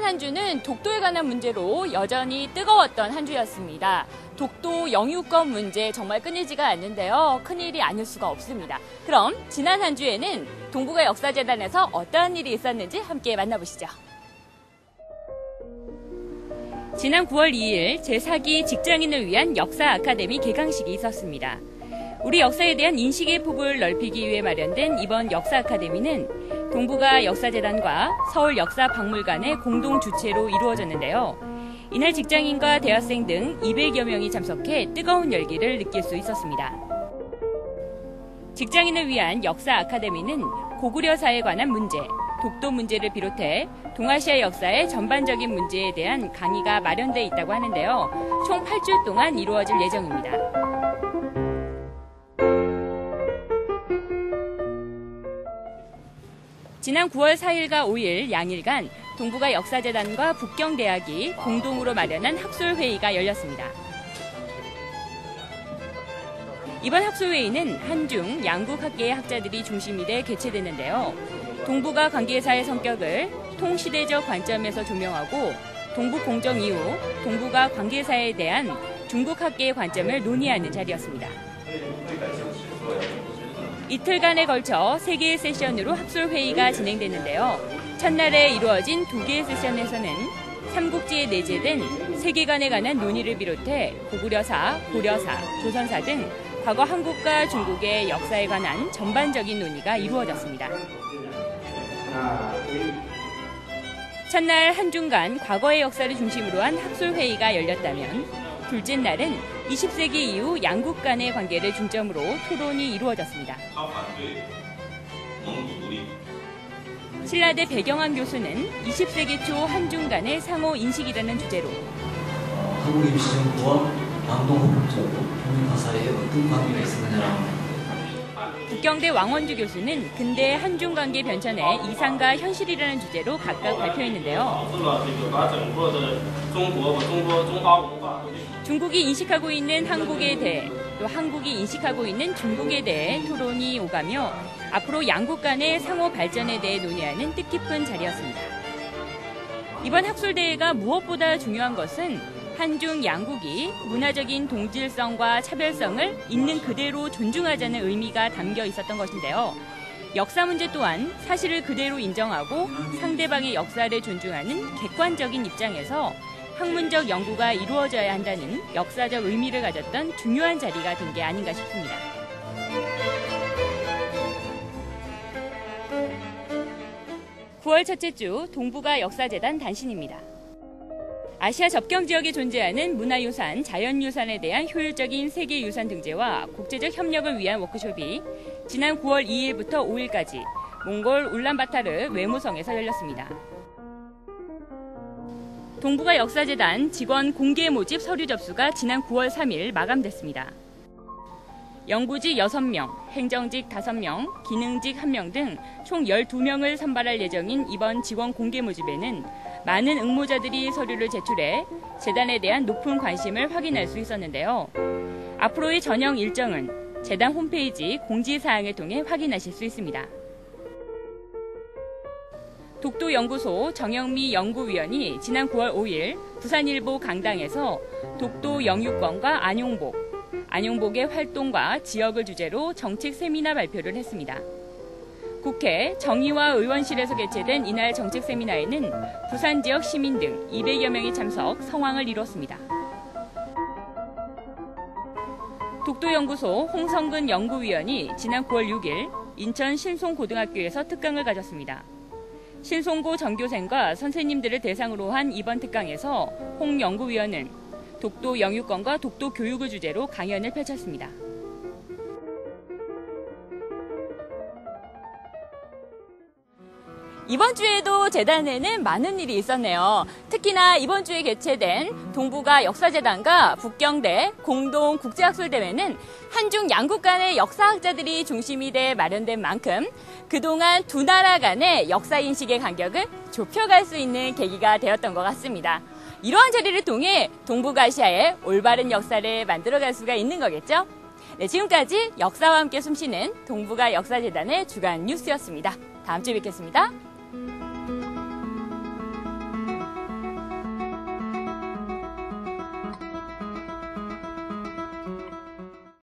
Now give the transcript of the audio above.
지난 한 주는 독도에 관한 문제로 여전히 뜨거웠던 한 주였습니다. 독도 영유권 문제 정말 끊이지가 않는데요. 큰일이 아닐 수가 없습니다. 그럼 지난 한 주에는 동북아 역사재단에서 어떠한 일이 있었는지 함께 만나보시죠. 지난 9월 2일 제4기 직장인을 위한 역사 아카데미 개강식이 있었습니다. 우리 역사에 대한 인식의 폭을 넓히기 위해 마련된 이번 역사 아카데미는 동북아 역사재단과 서울역사박물관의 공동 주최로 이루어졌는데요. 이날 직장인과 대학생 등 200여 명이 참석해 뜨거운 열기를 느낄 수 있었습니다. 직장인을 위한 역사 아카데미는 고구려사에 관한 문제, 독도 문제를 비롯해 동아시아 역사의 전반적인 문제에 대한 강의가 마련돼 있다고 하는데요. 총 8주 동안 이루어질 예정입니다. 지난 9월 4일과 5일 양일간 동북아 역사재단과 북경대학이 공동으로 마련한 학술회의가 열렸습니다. 이번 학술회의는 한중, 양국 학계의 학자들이 중심이 돼 개최되는데요. 동북아 관계사의 성격을 통시대적 관점에서 조명하고 동북 공정 이후 동북아 관계사에 대한 중국 학계의 관점을 논의하는 자리였습니다. 이틀간에 걸쳐 3개의 세션으로 학술회의가 진행됐는데요. 첫날에 이루어진 2개의 세션에서는 삼국지에 내재된 세계관에 관한 논의를 비롯해 고구려사, 고려사, 조선사 등 과거 한국과 중국의 역사에 관한 전반적인 논의가 이루어졌습니다. 첫날 한중간 과거의 역사를 중심으로 한 학술회의가 열렸다면 둘째 날은 20세기 이후 양국 간의 관계를 중점으로 토론이 이루어졌습니다. 신라대 배경환 교수는 20세기 초 한중 간의 상호 인식이라는 주제로 한국 임시정부와 방동헌법적으로 통일가사에 어떤 관계가 있었느냐라고 북경대 왕원주 교수는 근대 한중 관계 변천의 이상과 현실이라는 주제로 각각 발표했는데요. 중국이 인식하고 있는 한국에 대해 또 한국이 인식하고 있는 중국에 대해 토론이 오가며 앞으로 양국 간의 상호 발전에 대해 논의하는 뜻깊은 자리였습니다. 이번 학술대회가 무엇보다 중요한 것은 한중 양국이 문화적인 동질성과 차별성을 있는 그대로 존중하자는 의미가 담겨 있었던 것인데요. 역사 문제 또한 사실을 그대로 인정하고 상대방의 역사를 존중하는 객관적인 입장에서 학문적 연구가 이루어져야 한다는 역사적 의미를 가졌던 중요한 자리가 된 게 아닌가 싶습니다. (9월) 첫째 주 동북아 역사재단 단신입니다. 아시아 접경 지역에 존재하는 문화유산, 자연유산에 대한 효율적인 세계유산 등재와 국제적 협력을 위한 워크숍이 지난 9월 2일부터 5일까지 몽골 울란바타르 외무성에서 열렸습니다. 동북아 역사재단 직원 공개 모집 서류 접수가 지난 9월 3일 마감됐습니다. 영구직 6명, 행정직 5명, 기능직 1명 등 총 12명을 선발할 예정인 이번 직원 공개 모집에는 많은 응모자들이 서류를 제출해 재단에 대한 높은 관심을 확인할 수 있었는데요. 앞으로의 전형 일정은 재단 홈페이지 공지사항을 통해 확인하실 수 있습니다. 독도연구소 정영미 연구위원이 지난 9월 5일 부산일보 강당에서 독도 영유권과 안용복의 활동과 지역을 주제로 정책 세미나 발표를 했습니다. 국회 정의와 의원실에서 개최된 이날 정책 세미나에는 부산 지역 시민 등 200여 명이 참석 성황을 이뤘습니다. 독도연구소 홍성근 연구위원이 지난 9월 6일 인천 신송고등학교에서 특강을 가졌습니다. 신송고 전교생과 선생님들을 대상으로 한 이번 특강에서 홍 연구위원은 독도 영유권과 독도 교육을 주제로 강연을 펼쳤습니다. 이번 주에도 재단에는 많은 일이 있었네요. 특히나 이번 주에 개최된 동북아 역사재단과 북경대 공동 국제학술대회는 한중 양국 간의 역사학자들이 중심이 돼 마련된 만큼 그동안 두 나라 간의 역사인식의 간격을 좁혀갈 수 있는 계기가 되었던 것 같습니다. 이러한 자리를 통해 동북아시아의 올바른 역사를 만들어갈 수가 있는 거겠죠? 네, 지금까지 역사와 함께 숨쉬는 동북아 역사재단의 주간 뉴스였습니다. 다음 주에 뵙겠습니다.